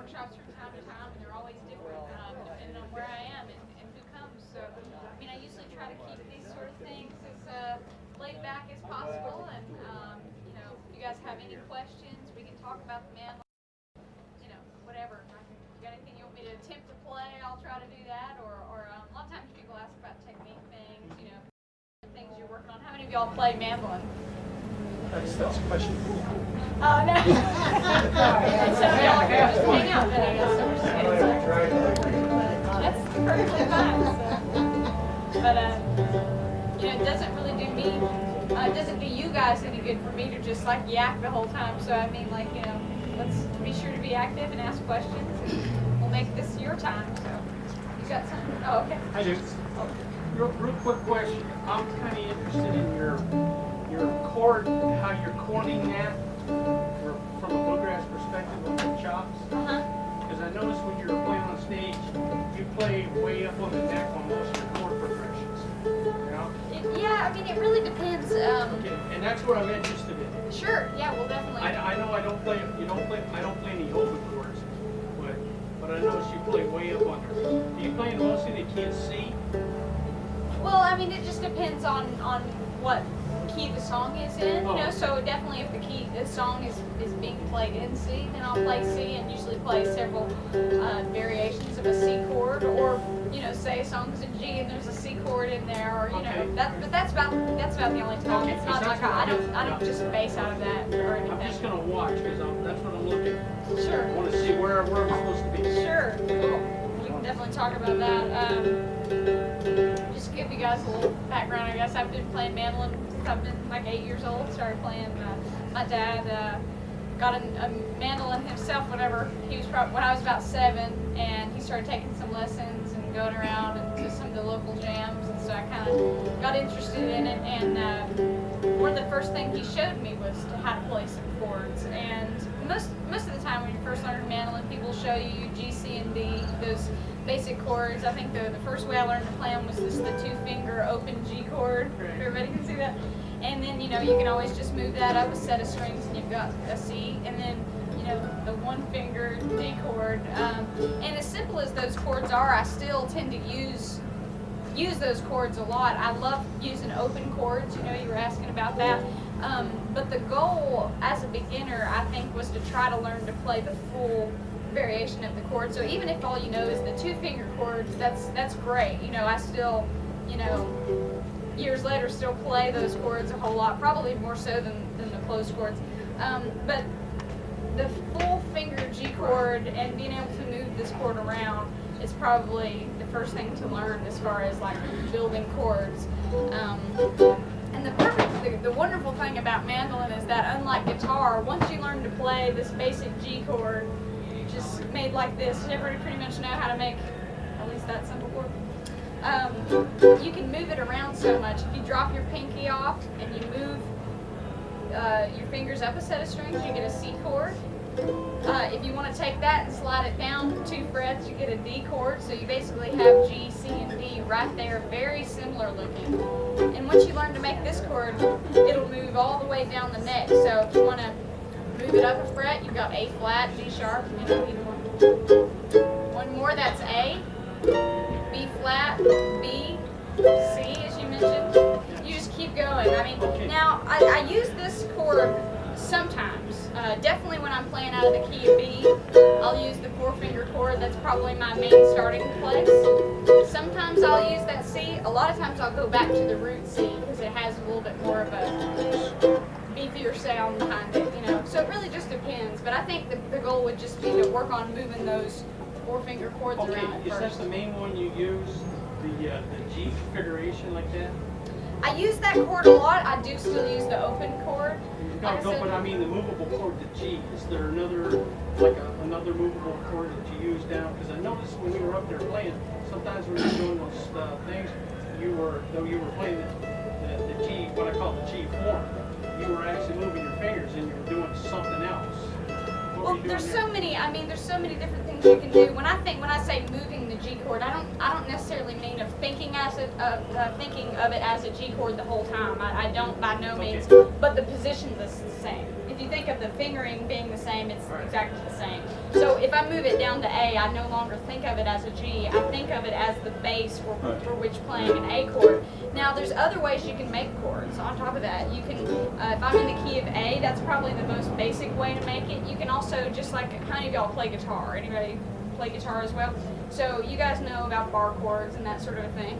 workshops from time to time, and they're always different depending on where I am and who comes. So, I mean, I usually try to keep these sort of things as laid back as possible. And you know, if you guys have any questions, we can talk about the mandolin. You know, whatever. If you got anything you want me to attempt to play, I'll try to do that. Or a lot of times people ask about technique things. You know, things you're working on. How many of y'all play mandolin? That's a question. Oh, no. So y'all can just hang out then, I guess. That's perfectly fine. So. But, you know, it doesn't really do me, it doesn't do you guys any good for me to just, like, yak the whole time. So, I mean, like, you know, let's be sure to be active and ask questions. And we'll make this your time. So, you got something? Oh, okay. I do. Real quick question. I'm kind of interested in your chord, how you're chording that from a bluegrass perspective with the chops. Because I noticed when you were playing on stage, you play way up on the neck on most of your chord progressions. You know? Yeah, I mean, it really depends. Okay, and that's what I'm interested in. Sure. Yeah, well, definitely. I know I don't play. I don't play any open chords, but I noticed you play way up on there. Do you play in mostly they can't see? Well, I mean, it just depends on what key the song is in, you know, so definitely if the song is being played in C, then I'll play C and usually play several variations of a C chord, or, you know, say a song's in G and there's a C chord in there, or, you know, but that's about the only time. Okay, it's not like I don't just bass out of that or anything. I'm just gonna watch because that's what I'm looking at. Sure. I want to see where I'm supposed to be. Sure. Cool. We can definitely talk about that. Just to give you guys a little background, I guess I've been playing mandolin since I've been like 8 years old. Started playing. My dad got a mandolin himself whenever he was when I was about 7, and he started taking some lessons and going around and to some of the local jams, and so I kind of got interested in it. And one of the first things he showed me was how to play some chords. And most of the time when you first learn mandolin, people show you G, C, and D, those basic chords. I think the first way I learned to play them was just the 2-finger open G chord. Everybody can see that. And then, you know, you can always just move that up a set of strings and you've got a C. And then, you know, the 1-finger D chord. And as simple as those chords are, I still tend to use those chords a lot. I love using open chords. You know, you were asking about that. But the goal as a beginner, I think, was to try to learn to play the full variation of the chord. So even if all you know is the 2-finger chords, that's great. You know, I still, you know, years later still play those chords a whole lot, probably more so than the closed chords. But the full finger G chord and being able to move this chord around is probably the first thing to learn as far as like building chords. And the wonderful thing about mandolin is that, unlike guitar, once you learn to play this basic G chord, just made like this, everybody pretty much know how to make at least that simple chord. You can move it around so much. If you drop your pinky off and you move your fingers up a set of strings, you get a C chord. If you want to take that and slide it down 2 frets, you get a D chord. So you basically have G, C, and D right there, very similar looking. And once you learn to make this chord, it'll move all the way down the neck. So if you want to move it up a fret, you've got A flat, D sharp, you know, either one. One more, that's A, B flat, B, C, as you mentioned. You just keep going. I mean, now I use this chord sometimes. Definitely when I'm playing out of the key of B, I'll use the 4-finger chord. That's probably my main starting place. Sometimes I'll use that C. A lot of times I'll go back to the root C because it has a little bit more of a beefier sound behind it, you know. So it really just depends. But I think the goal would just be to work on moving those 4-finger chords around is first. that the main one you use, the G configuration like that? I use that chord a lot. I do still use the open chord. No, but I mean the movable chord, the G. Is there another movable chord that you use down? Because I noticed when you were up there playing, sometimes when you were doing those things, you were playing the G, what I call the G form. You were actually moving your fingers and you were doing something else. Well, there's so many different things you can do. When I say moving the G chord, I don't necessarily mean of thinking of it as a G chord the whole time. I don't by no means. But the position is the same. If you think of the fingering being the same, it's exactly the same. So if I move it down to A, I no longer think of it as a G. I think of it as the base for which playing an A chord. Now there's other ways you can make chords on top of that. You can, if I'm in the key of A, that's probably the most basic way to make it. You can also, just like, how many of y'all play guitar? Anybody play guitar as well? So you guys know about bar chords and that sort of a thing.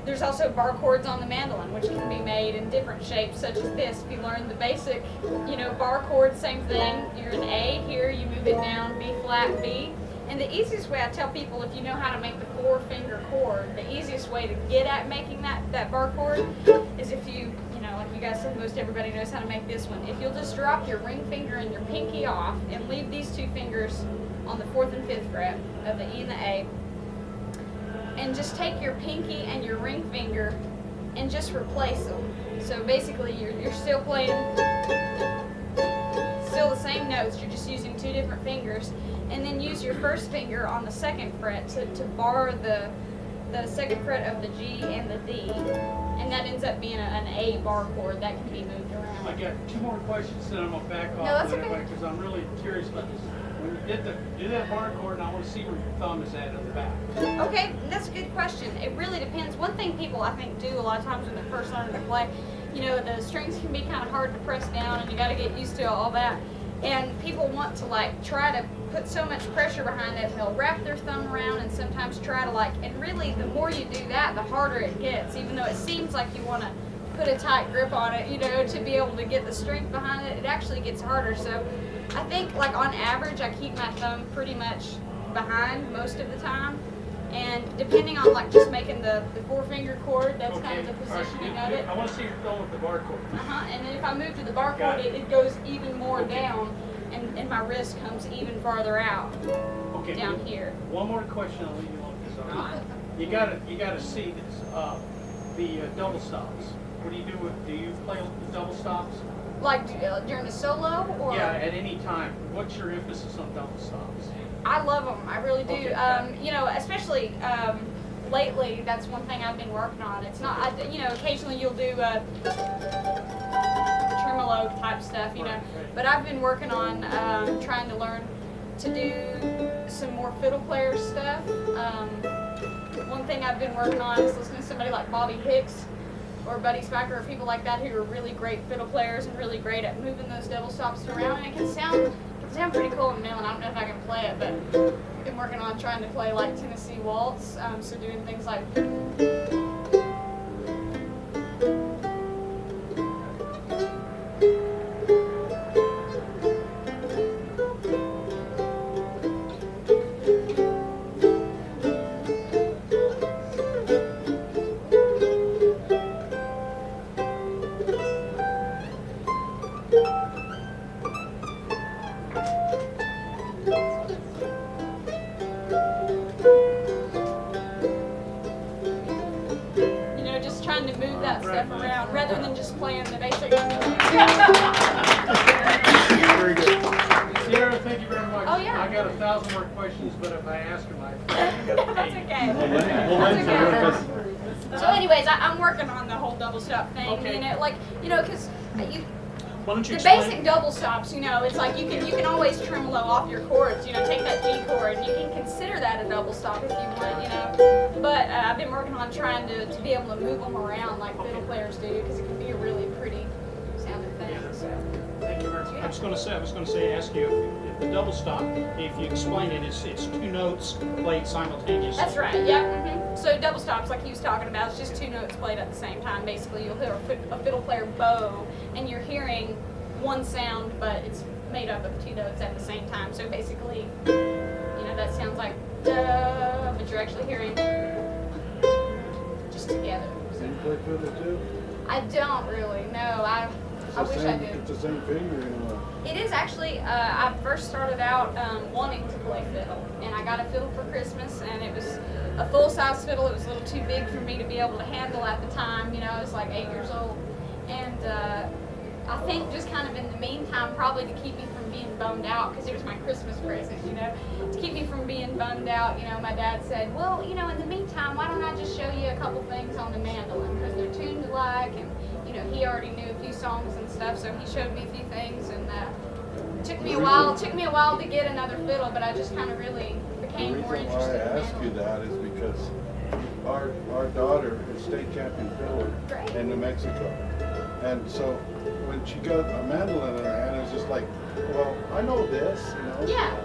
There's also bar chords on the mandolin, which can be made in different shapes, such as this. If you learn the basic, bar chord, same thing. You're in A here, you move it down, B flat, B. And the easiest way I tell people, if you know how to make the 4-finger chord, the easiest way to get at making that bar chord is if you, like you guys said, most everybody knows how to make this one. If you'll just drop your ring finger and your pinky off and leave these 2 fingers on the 4th and 5th fret of the E and the A, and just take your pinky and your ring finger and just replace them. So basically you're still playing the same notes, you're just using 2 different fingers, and then use your first finger on the 2nd fret to bar the 2nd fret of the G and the D, and that ends up being an A bar chord that can be moved around. I got 2 more questions, then I'm gonna back off. No, that's okay. Because I'm really curious about this. When you do that bar chord, and I want to see where your thumb is at the back. Okay, that's a good question. It really depends. One thing people, I think, do a lot of times when they're first learning to play, the strings can be kind of hard to press down, and you got to get used to all that. And people want to try to put so much pressure behind it, and they'll wrap their thumb around and sometimes try to and really the more you do that, the harder it gets. Even though it seems like you want to put a tight grip on it, to be able to get the strength behind it, it actually gets harder. So I think on average I keep my thumb pretty much behind most of the time, and depending on just making the 4-finger chord, that's kind of the positioning of it. I want to see your thumb with the bar chord. And then if I move to the bar chord, it goes even more down, and my wrist comes even farther out down here. One more question, I'll leave you alone. You gotta see this. The double stops. What do you do do you play the double stops? During the solo, or? Yeah, at any time. What's your emphasis on double stops? I love them. I really do. Okay. Especially lately, that's one thing I've been working on. It's not, occasionally you'll do tremolo type stuff, Right. But I've been working on trying to learn to do some more fiddle player stuff. One thing I've been working on is listening to somebody like Bobby Hicks or Buddy Spiker, or people like that who are really great fiddle players and really great at moving those double stops around. And it can sound pretty cool in the middle, and I don't know if I can play it, but I've been working on trying to play Tennessee Waltz, so doing things like trying to move that stuff around rather than just playing the basic. Very good. Sierra, thank you very much. Oh, yeah. I got 1,000 more questions, but if I ask them, That's okay. That's okay. So anyways, I'm working on the whole double stop thing. Okay. Because Why don't you the explain? basic double stops, it's like you can always tremolo off your chords, take that G chord, and you can consider that a double stop if you want, But I've been working on trying to be able to move them around like fiddle players do, because it can be a really pretty sounding thing. Yeah. So. Thank you very much. I was going to say, ask you if the double stop, if you explain it, it's 2 notes played simultaneously. That's right, yeah. So double stops, like he was talking about, it's just 2 notes played at the same time. Basically, you'll hear a fiddle player bow, and you're hearing one sound, but it's made up of 2 notes at the same time. So basically, that sounds like duh, but you're actually hearing just together. Do you play fiddle too? I don't really, no. I wish I did. It's the same finger in a way. It is actually, I first started out wanting to play fiddle, and I got a fiddle for Christmas, and it was a full-size fiddle. It was a little too big for me to be able to handle at the time. I was like 8 years old, and I think just kind of in the meantime, probably to keep me from being bummed out, because it was my Christmas present, to keep me from being bummed out, my dad said, well, in the meantime, why don't I just show you a couple things on the mandolin, because they're tuned alike, and, he already knew a few songs and stuff, so he showed me a few things, and took me a while to get another fiddle, but I just kind of really became more interested in The reason why I ask you that is because our daughter is state champion fiddler in New Mexico, and so when she got a mandolin in her hand, it was just like, well, I know this, you know. Yeah.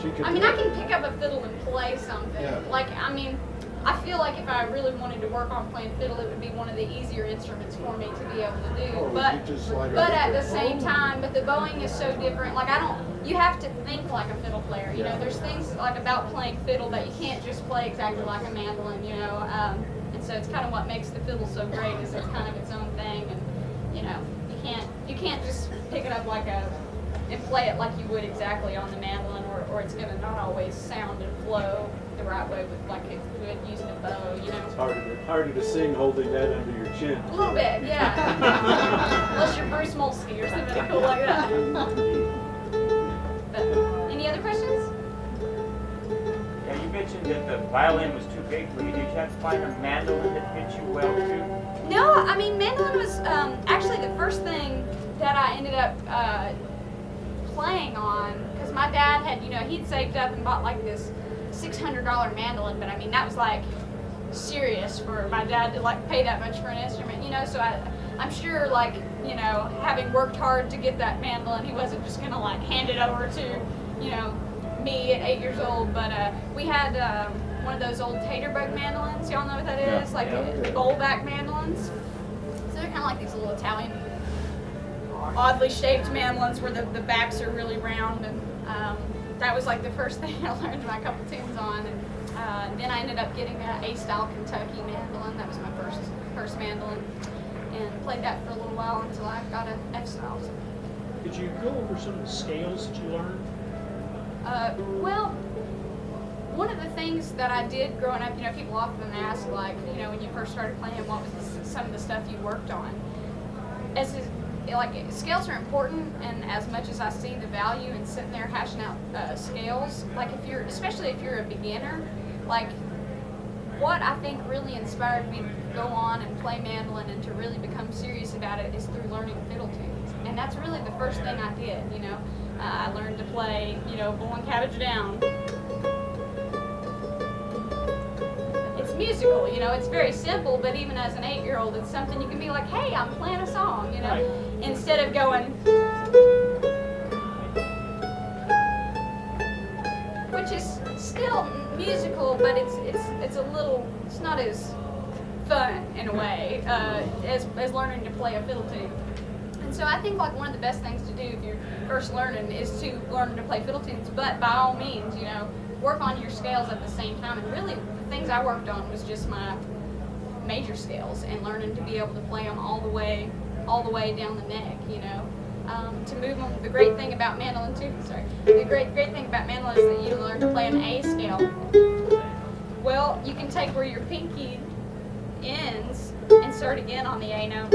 She could. I mean, I can pick up a fiddle and play something. Yeah. Like, I mean, I feel like if I really wanted to work on playing fiddle, it would be one of the easier instruments for me to be able to do. Or would you just slide But right at the there? same time, but the bowing is so different. Like, you have to think like a fiddle player. You know, Yeah. there's things like about playing fiddle that you can't just play exactly like a mandolin. You know, and so it's kind of what makes the fiddle so great is it's kind of its own thing, and you know, you can't just pick it up and play it like you would exactly on the mandolin, or it's gonna not always sound and flow the right way with like it would using a bow. You know. It's harder to sing holding that under your chin. A little bit, yeah. Unless you're Bruce Molsky or something cool like that. But, any other questions? Yeah, you mentioned that the violin was too big for you. Did you have to find a mandolin that fits you well too? No, I mean mandolin was actually the first thing that I ended up playing on, because my dad had, you know, he'd saved up and bought like this $600 mandolin, but I mean that was like serious for my dad to like pay that much for an instrument, you know. So I'm sure, like, you know, having worked hard to get that mandolin, he wasn't just gonna like hand it over to, you know, me at 8 years old. But we had one of those old taterbug mandolins. Y'all know what that is? Like bowl back mandolins. So they're kind of like these little Italian, oddly shaped mandolins where the backs are really round, and that was like the first thing I learned my couple tunes on. And then I ended up getting an A-style Kentucky mandolin. That was my first mandolin, and played that for a little while until I got an F-style. Could you go over some of the scales that you learned? Well, one of the things that I did growing up, you know, people often ask, like, you know, when you first started playing, what was some of the stuff you worked on? Like, scales are important, and as much as I see the value in sitting there hashing out scales, like especially if you're a beginner, like what I think really inspired me to go on and play mandolin and to really become serious about it is through learning fiddle tunes. And that's really the first thing I did, you know. I learned to play, you know, Bull and Cabbage Down. It's musical, you know, it's very simple, but even as an 8-year-old, it's something you can be like, hey, I'm playing a song, you know, Right. Instead of going, which is still musical, but it's a little, it's not as fun in a way as learning to play a fiddle tune. And so I think like one of the best things to do if you're first learning is to learn to play fiddle tunes, but by all means, you know, work on your scales at the same time. And really the things I worked on was just my major scales and learning to be able to play them all the way down the neck, you know. To move them, the great thing about mandolin too, the great thing about mandolin is that you learn to play an A scale. Well, you can take where your pinky ends and start again on the A note.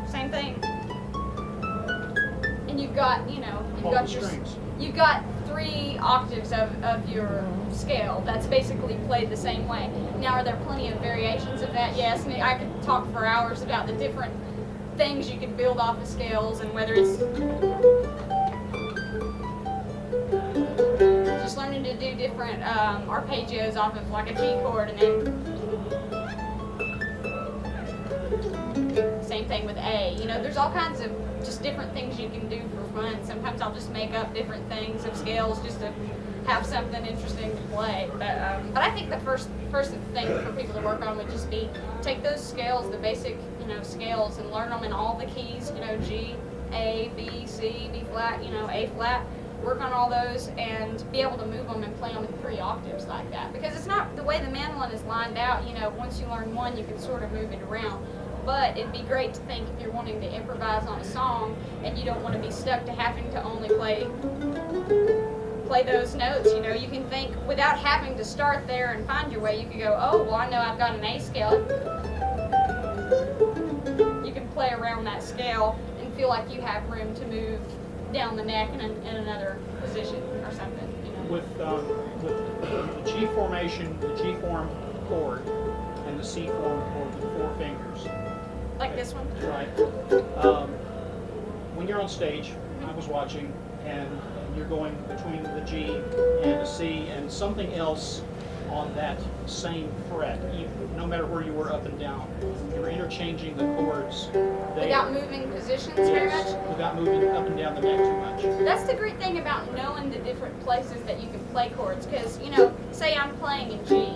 Same thing. And you've got, you know, you've got 3 octaves of your scale that's basically played the same way. Now, are there plenty of variations of that? Yes, and I could talk for hours about the different things you can build off of scales, and whether it's just learning to do different arpeggios off of like a G chord, and then same thing with A. You know, there's all kinds of just different things you can do for fun. Sometimes I'll just make up different things of scales just to have something interesting to play. But I think the first thing for people to work on would just be take those scales, the basic, you know, scales, and learn them in all the keys, you know, G, A, B, C, B flat, you know, A flat. Work on all those and be able to move them and play them in 3 octaves like that. Because it's not the way the mandolin is lined out, you know, once you learn one, you can sort of move it around. But it'd be great to think if you're wanting to improvise on a song and you don't want to be stuck to having to only play those notes, you know, you can think without having to start there and find your way. You could go, oh, well, I know I've got an A scale. You can play around that scale and feel like you have room to move down the neck in another position or something, you know. With the G formation, the G form chord, and the C form chord with 4 fingers, Like this one? Right. When you're on stage, I was watching, and you're going between the G and the C and something else on that same fret, no matter where you were up and down. You're interchanging the chords there. Without moving positions very much? Yes, without moving up and down the neck too much. That's the great thing about knowing the different places that you can play chords, because, you know, say I'm playing in G,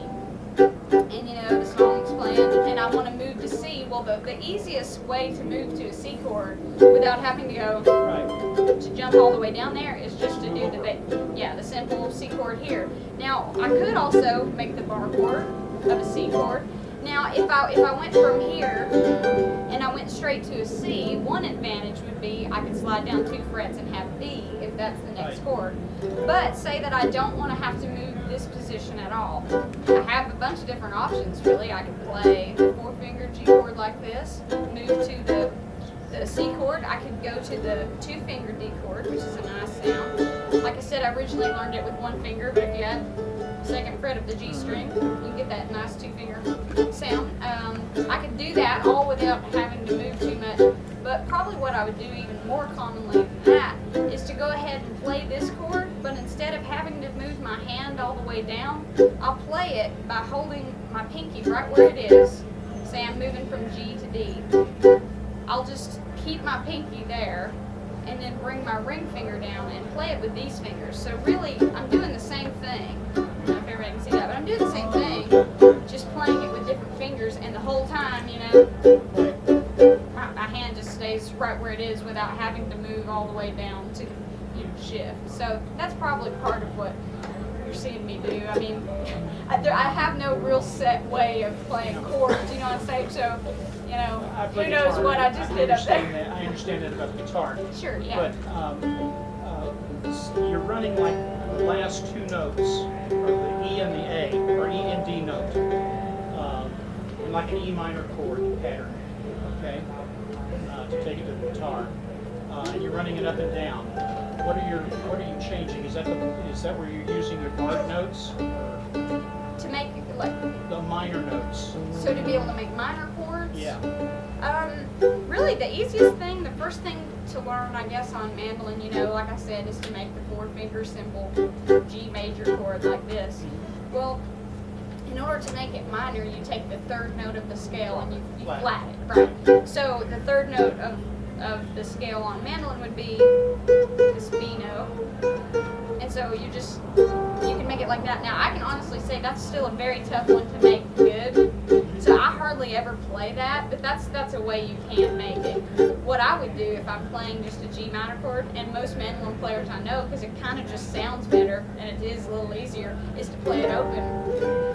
and, you know, the song's playing, and I want to move to C. Well, the easiest way to move to a C chord without having to go Right. to jump all the way down there is just to do the simple C chord here. Now, I could also make the bar chord of a C chord. Now, if I went from here and I went straight to a C, one advantage would be I could slide down 2 frets and have B if that's the next Right. chord. But say that I don't want to have to move this position at all. I have a bunch of different options, really. I could play the 4-finger G chord like this, move to the C chord. I could go to the 2-finger D chord, which is a nice sound. Like I said, I originally learned it with 1 finger, but if you add 2nd fret of the G string, you get that nice 2-finger sound. I could do that all without having to move too much, but probably what I would do even more commonly than that is to go ahead and play this chord, but instead of having to move my hand all the way down, I'll play it by holding my pinky right where it is. Say I'm moving from G to D. I'll just keep my pinky there and then bring my ring finger down and play it with these fingers. So really, I'm doing the same thing. I don't know if everybody can see that, but I'm doing the same thing, just playing it with different fingers, and the whole time, you know, my hand just stays right where it is without having to move all the way down to, you know, shift. So that's probably part of what you're seeing me do. I mean, I have no real set way of playing chords, you know what I'm saying? So, you know, I play who knows guitar. what I just did up there. I understand that about the guitar. Sure, yeah. But you're running like the last 2 notes, or the E and the A, or E and D note, in like an E minor chord pattern, okay, to take it to the guitar. And you're running it up and down. What are you changing? Is that where you're using your barred notes, or To make, like, the minor notes? so to be able to make minor chords? Yeah. Really the easiest thing, the first thing to learn, I guess, on mandolin, you know, like I said, is to make the 4-finger simple G major chord like this. Well, in order to make it minor, you take the 3rd note of the scale and you flat it, right? So the 3rd note of the scale on mandolin would be this B note. And so you can make it like that. Now, I can honestly say that's still a very tough one to make good. So I hardly ever play that, but that's a way you can make it. What I would do if I'm playing just a G minor chord, and most mandolin players I know, because it kind of just sounds better and it is a little easier, is to play it open.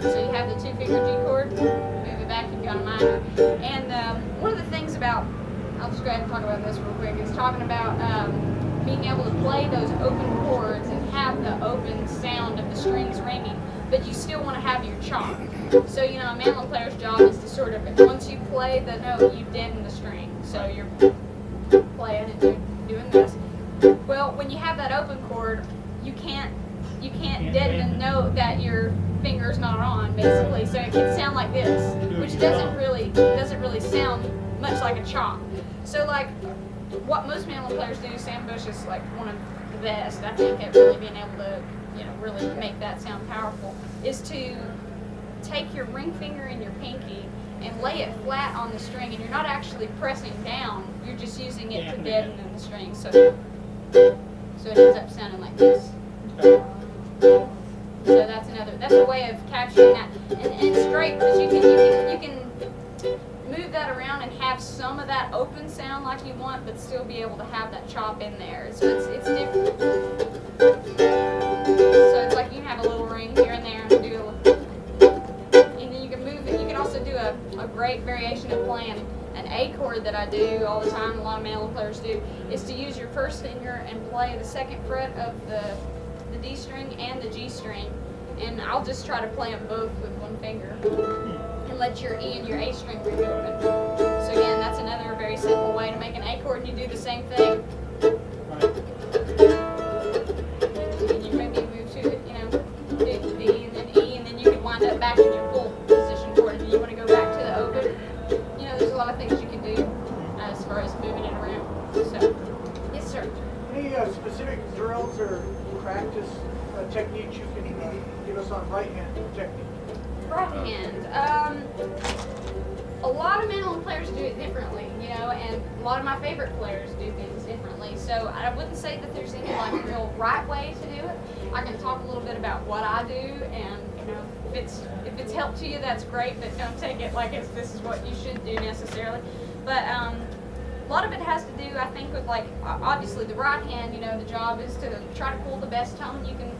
So you have the 2-finger G chord, move it back, you've got a minor. And one of the things about, I'll just go ahead and talk about this real quick, is talking about being able to play those open chords and have the open sound of the strings ringing, but you still want to have your chop. So, you know, a mandolin player's job is to sort of, once you play the note, you deaden the string. So you're playing and you're doing this. Well, when you have that open chord, you can't deaden the note that your finger's not on, basically. So it can sound like this, which doesn't really sound much like a chop. So, like, what most mandolin players do, Sam Bush is like one of the best, I think, at really being able to, you know, really make that sound powerful, is to take your ring finger and your pinky and lay it flat on the string, and you're not actually pressing down, you're just using it to deaden the string. So it ends up sounding like this. Okay. So that's a way of capturing that. And it's great because you can move that around and have some of that open sound like you want, but still be able to have that chop in there. So it's different. So it's like you can have a little ring here and there and do and then you can move it. You can also do a great variation of playing an A chord that I do all the time, a lot of mandolin players do, is to use your 1st finger and play the 2nd fret of the D string and the G string. And I'll just try to play them both with 1 finger. And let your E and your A string ring open. So again, that's another very simple way to make an A chord, and you do the same thing. Right. And you maybe move to it, you know, do D and then E, and then you can wind up back in your full position chord. And you want to go back to the open. You know, there's a lot of things you can do. moving it around. So, yes, sir. Any specific drills or practice techniques you can give us on right hand technique? Right hand. A lot of mandolin players do it differently, you know, and a lot of my favorite players do things differently. So I wouldn't say that there's any like real right way to do it. I can talk a little bit about what I do, and you know, if it's helped to you, that's great. But don't take it like this is what you should do necessarily. But a lot of it has to do, I think, with like obviously the right hand. You know, the job is to try to pull the best tone you can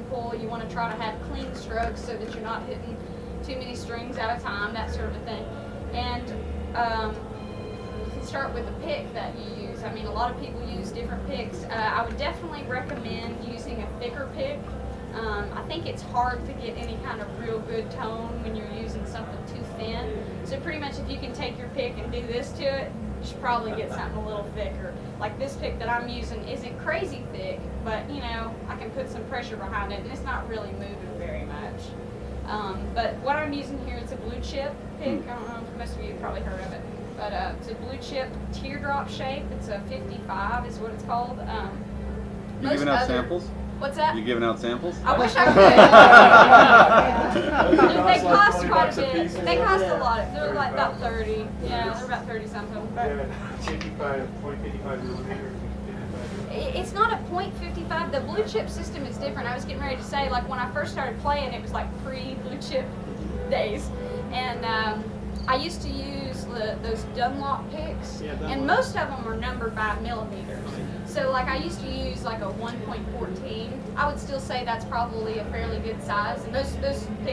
pull. You want to try to have clean strokes so that you're not hitting too many strings at a time, that sort of a thing. And you can start with the pick that you use. I mean, a lot of people use different picks. I would definitely recommend using a thicker pick. I think it's hard to get any kind of real good tone when you're using something too thin. So pretty much if you can take your pick and do this to it, you should probably get something a little thicker. Like this pick that I'm using isn't crazy thick, but you know, I can put some pressure behind it and it's not really moving very much. But what I'm using here, it's a blue chip pick. I don't know if most of you have probably heard of it. But it's a blue chip teardrop shape. It's a 55 is what it's called. You giving out samples? What's that? You giving out samples? I wish I could. They cost quite a bit. They cost a lot. They're like about 30. Yeah, they're about 30 something. But 55 millimeter. it's not a .55. The blue chip system is different. I was getting ready to say, like when I first started playing, it was like pre-blue chip days, and I used to use those Dunlop picks, and most of them are numbered by millimeters. So like I used to use like a 1.14. I would still say that's probably a fairly good size, and those picks